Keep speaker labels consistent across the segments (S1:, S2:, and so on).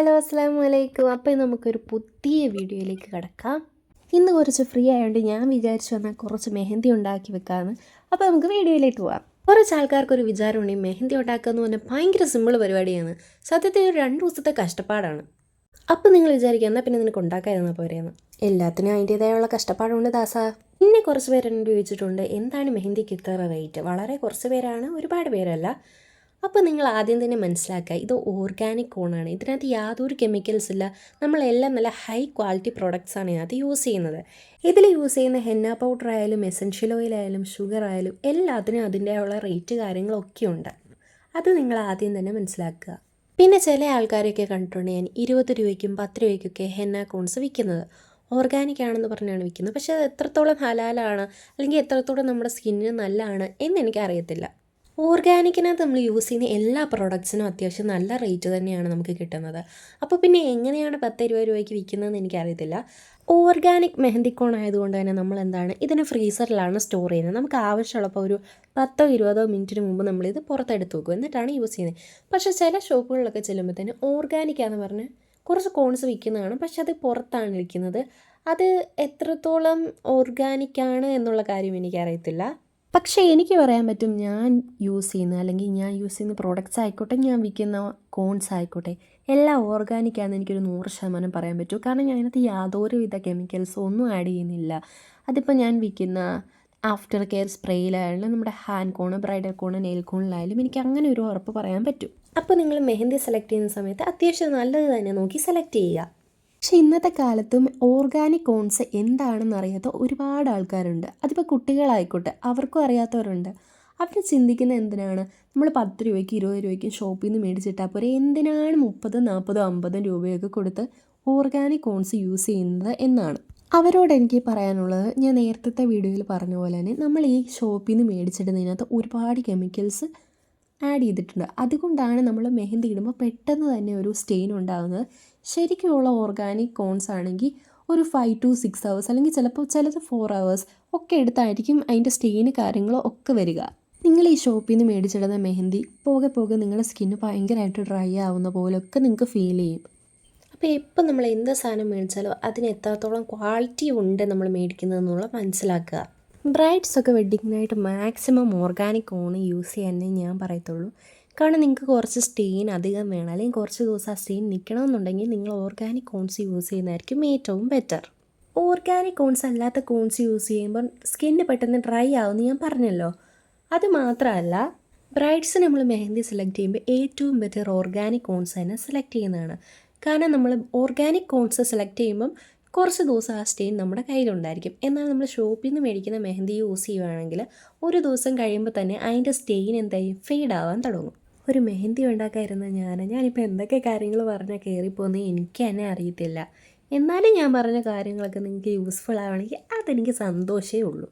S1: Hello അസ്സലാമു അലൈക്കും. അപ്പോൾ നമുക്കൊരു പുതിയ വീഡിയോയിലേക്ക് കിടക്കാം. ഇന്ന് കുറച്ച് ഫ്രീ ആയതുകൊണ്ട് ഞാൻ വിചാരിച്ചു വന്നാൽ കുറച്ച് മെഹന്തി ഉണ്ടാക്കി വെക്കാമെന്ന്. അപ്പോൾ നമുക്ക് വീഡിയോയിലേക്ക് പോവാം. കുറച്ച് ആൾക്കാർക്കൊരു വിചാരമുണ്ട്, മെഹന്തി ഉണ്ടാക്കുക എന്ന് പറഞ്ഞാൽ ഭയങ്കര സിമ്പിൾ പരിപാടിയാണ്. സത്യത്തിൽ ഒരു 2 ദിവസത്തെ കഷ്ടപ്പാടാണ്. അപ്പോൾ നിങ്ങൾ വിചാരിക്കുക എന്നാൽ പിന്നെ നിനക്ക് ഉണ്ടാക്കാതിരുന്നാൽ പോരെയെന്ന്. എല്ലാത്തിനും അതിൻ്റേതായുള്ള കഷ്ടപ്പാടുണ്ട് ദാസാ. പിന്നെ കുറച്ച് പേര് എന്നോട് ചോദിച്ചിട്ടുണ്ട്, എന്താണ് മെഹന്തിക്ക് ഇത്ര റേറ്റ്? വളരെ കുറച്ച് പേരാണ്, ഒരുപാട് പേരല്ല. അപ്പോൾ നിങ്ങൾ ആദ്യം തന്നെ മനസ്സിലാക്കുക, ഇത് ഓർഗാനിക് കോണാണ്. ഇതിനകത്ത് യാതൊരു കെമിക്കൽസ് ഇല്ല. നമ്മളെല്ലാം നല്ല ഹൈ ക്വാളിറ്റി പ്രൊഡക്ട്സാണ് ഇതിനകത്ത് യൂസ് ചെയ്യുന്നത്. ഇതിൽ യൂസ് ചെയ്യുന്ന ഹെന്ന പൗഡർ ആയാലും എസൻഷ്യൽ ഓയിൽ ആയാലും ഷുഗർ ആയാലും എല്ലാത്തിനും അതിൻ്റെയുള്ള റേറ്റ് കാര്യങ്ങളൊക്കെ ഉണ്ട്. അത് നിങ്ങൾ ആദ്യം തന്നെ മനസ്സിലാക്കുക. പിന്നെ ചില ആൾക്കാരൊക്കെ കണ്ടിട്ടുണ്ട് ഞാൻ 20 രൂപയ്ക്കും 10 രൂപയ്ക്കൊക്കെ ഹെന്ന കോൺസ് വിൽക്കുന്നത്. ഓർഗാനിക് ആണെന്ന് പറഞ്ഞാണ് വിൽക്കുന്നത്. പക്ഷേ അത് എത്രത്തോളം ഹലാലാണ് അല്ലെങ്കിൽ എത്രത്തോളം നമ്മുടെ സ്കിന്നിന് നല്ലതാണ് എന്നെനിക്കറിയത്തില്ല. ഓർഗാനിക്കിനകത്ത് നമ്മൾ യൂസ് ചെയ്യുന്ന എല്ലാ പ്രോഡക്ട്സിനും അത്യാവശ്യം നല്ല റേറ്റ് തന്നെയാണ് നമുക്ക് കിട്ടുന്നത്. അപ്പോൾ പിന്നെ എങ്ങനെയാണ് 10-20 രൂപയ്ക്ക് വിൽക്കുന്നതെന്ന് എനിക്കറിയത്തില്ല. ഓർഗാനിക് മെഹന്തിക്കോൺ ആയതുകൊണ്ട് തന്നെ നമ്മൾ ഇതിനെ ഫ്രീസറിലാണ് സ്റ്റോർ ചെയ്യുന്നത്. നമുക്ക് ആവശ്യമുള്ളപ്പോൾ ഒരു 10-20 മിനിറ്റിന് മുമ്പ് നമ്മളിത് പുറത്തെടുത്ത് വെക്കും, എന്നിട്ടാണ് യൂസ് ചെയ്യുന്നത്. പക്ഷേ ചില ഷോപ്പുകളിലൊക്കെ ചെല്ലുമ്പോഴത്തേന് ഓർഗാനിക്കാന്ന് പറഞ്ഞ് കുറച്ച് കോൺസ് വിൽക്കുന്നതാണ്, പക്ഷെ അത് പുറത്താണ് വിൽക്കുന്നത്. അത് എത്രത്തോളം ഓർഗാനിക്കാണ് എന്നുള്ള കാര്യം എനിക്കറിയത്തില്ല. പക്ഷേ എനിക്ക് പറയാൻ പറ്റും, ഞാൻ യൂസ് ചെയ്യുന്ന പ്രോഡക്റ്റ്സ് ആയിക്കോട്ടെ, ഞാൻ വിൽക്കുന്ന കോൺസ് ആയിക്കോട്ടെ, എല്ലാം ഓർഗാനിക്കാണെന്ന് എനിക്കൊരു 100% പറയാൻ പറ്റും. കാരണം ഞാൻ അതിനകത്ത് യാതൊരുവിധ കെമിക്കൽസും ഒന്നും ആഡ് ചെയ്യുന്നില്ല. അതിപ്പോൾ ഞാൻ വിൽക്കുന്ന ആഫ്റ്റർ കെയർ സ്പ്രേയിലായാലും നമ്മുടെ hand cone, bridal cone, nail കോണിലായാലും എനിക്ക് അങ്ങനെ ഒരു ഉറപ്പ് പറയാൻ പറ്റും. അപ്പോൾ നിങ്ങൾ മെഹന്തി സെലക്ട് ചെയ്യുന്ന സമയത്ത് അത്യാവശ്യം നല്ലത് തന്നെ നോക്കി സെലക്ട് ചെയ്യുക. പക്ഷേ ഇന്നത്തെ കാലത്തും ഓർഗാനിക് കോൺസ് എന്താണെന്ന് അറിയാത്ത ഒരുപാട് ആൾക്കാരുണ്ട്. അതിപ്പോൾ കുട്ടികളായിക്കോട്ടെ, അവർക്കും അറിയാത്തവരുണ്ട്. അവർ ചിന്തിക്കുന്ന എന്തിനാണ് നമ്മൾ 10 രൂപയ്ക്ക് 20 രൂപയ്ക്ക് ഷോപ്പിൽ നിന്ന് മേടിച്ചിട്ടാൽ പോരെ, എന്തിനാണ് 30, 40, 50 രൂപയൊക്കെ കൊടുത്ത് ഓർഗാനിക് കോൺസ് യൂസ് ചെയ്യുന്നത് എന്നാണ്. അവരോട് എനിക്ക് പറയാനുള്ളത്, ഞാൻ നേരത്തെ വീഡിയോയിൽ പറഞ്ഞ പോലെ തന്നെ നമ്മൾ ഈ ഷോപ്പിൽ നിന്ന് മേടിച്ചിടുന്നതിനകത്ത് ഒരുപാട് കെമിക്കൽസ് ആഡ് ചെയ്തിട്ടുണ്ട്. അതുകൊണ്ടാണ് നമ്മൾ മെഹന്തി ഇടുമ്പോൾ പെട്ടെന്ന് തന്നെ ഒരു സ്റ്റെയിൻ ഉണ്ടാകുന്നത്. ശരിക്കുമുള്ള ഓർഗാനിക് കോൺസ് ആണെങ്കിൽ ഒരു 5 to 6 hours അല്ലെങ്കിൽ ചിലപ്പോൾ ചിലത് 4 hours ഒക്കെ എടുത്തായിരിക്കും അതിൻ്റെ സ്റ്റെയിന് കാര്യങ്ങളോ ഒക്കെ വരിക. നിങ്ങൾ ഈ ഷോപ്പിൽ നിന്ന് മേടിച്ചിടുന്ന മെഹന്തി പോകെ പോകെ നിങ്ങളുടെ സ്കിന്ന് ഭയങ്കരമായിട്ട് ഡ്രൈ ആവുന്ന പോലെയൊക്കെ നിങ്ങൾക്ക് ഫീൽ ചെയ്യും. അപ്പോൾ എപ്പം നമ്മൾ എന്ത് സാധനം മേടിച്ചാലോ അതിന് എത്രത്തോളം ക്വാളിറ്റി ഉണ്ട് നമ്മൾ മേടിക്കുന്നതെന്നുള്ള മനസ്സിലാക്കുക. ബ്രൈഡ്സൊക്കെ വെഡ്ഡിങ്ങിനായിട്ട് മാക്സിമം ഓർഗാനിക് കോൺ യൂസ് ചെയ്യാനേ ഞാൻ പറയത്തുള്ളൂ. കാരണം നിങ്ങൾക്ക് കുറച്ച് സ്റ്റെയിൻ അധികം വേണം, അല്ലെങ്കിൽ കുറച്ച് ദിവസം ആ സ്റ്റെയിൻ നിൽക്കണമെന്നുണ്ടെങ്കിൽ നിങ്ങൾ ഓർഗാനിക് കോൺസ് യൂസ് ചെയ്യുന്നതായിരിക്കും ഏറ്റവും ബെറ്റർ. ഓർഗാനിക് കോൺസ് അല്ലാത്ത കോൺസ് യൂസ് ചെയ്യുമ്പോൾ സ്കിന്ന് പെട്ടെന്ന് ഡ്രൈ ആവുമെന്ന് ഞാൻ പറഞ്ഞല്ലോ. അത് മാത്രമല്ല, ബ്രൈഡ്സ് നമ്മൾ മെഹന്തി സെലക്ട് ചെയ്യുമ്പോൾ ഏറ്റവും ബെറ്റർ ഓർഗാനിക് കോൺസ് തന്നെ സെലക്ട് ചെയ്യുന്നതാണ്. കാരണം നമ്മൾ ഓർഗാനിക് കോൺസ് സെലക്ട് ചെയ്യുമ്പം കുറച്ച് ദിവസം ആ സ്റ്റെയിൻ നമ്മുടെ കയ്യിലുണ്ടായിരിക്കും. എന്നാൽ നമ്മൾ ഷോപ്പിൽ നിന്ന് മേടിക്കുന്ന മെഹന്തി യൂസ് ചെയ്യുകയാണെങ്കിൽ ഒരു ദിവസം കഴിയുമ്പോൾ തന്നെ അതിൻ്റെ സ്റ്റെയിൻ എന്തായും ഫെയ്ഡ് ആവാൻ തുടങ്ങും. ഒരു മെഹന്തി ഉണ്ടാക്കാതിരുന്ന ഞാനിപ്പോൾ എന്തൊക്കെ കാര്യങ്ങൾ പറഞ്ഞാൽ കയറിപ്പോകുന്നത് എനിക്ക് തന്നെ അറിയത്തില്ല. എന്നാലും ഞാൻ പറഞ്ഞ കാര്യങ്ങളൊക്കെ നിങ്ങൾക്ക് യൂസ്ഫുൾ ആവണമെങ്കിൽ അതെനിക്ക് സന്തോഷമേ ഉള്ളൂ.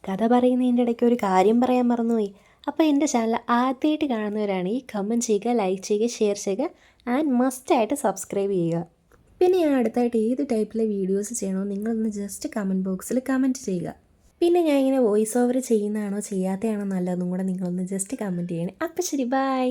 S1: കഥ പറയുന്നതിൻ്റെ ഇടയ്ക്ക് ഒരു കാര്യം പറയാൻ മറന്നുപോയി. അപ്പോൾ എൻ്റെ ചാനൽ ആദ്യമായിട്ട് കാണുന്നവരാണെങ്കിൽ കമൻറ്റ് ചെയ്യുക, ലൈക്ക് ചെയ്യുക, ഷെയർ ചെയ്യുക ആൻഡ് മസ്റ്റായിട്ട് സബ്സ്ക്രൈബ് ചെയ്യുക. പിന്നെ ഞാൻ അടുത്തായിട്ട് ഏത് ടൈപ്പിലെ വീഡിയോസ് ചെയ്യണമെന്ന് നിങ്ങളൊന്ന് ജസ്റ്റ് കമൻറ്റ് ബോക്സിൽ കമൻറ്റ് ചെയ്യുക. പിന്നെ ഞാൻ ഇങ്ങനെ വോയിസ് ഓവർ ചെയ്യുന്നതാണോ ചെയ്യാത്തതാണോ നല്ലതെന്നും കൂടെ നിങ്ങളൊന്ന് ജസ്റ്റ് കമൻറ്റ് ചെയ്യണേ. അപ്പോൾ ശരി, ബൈ.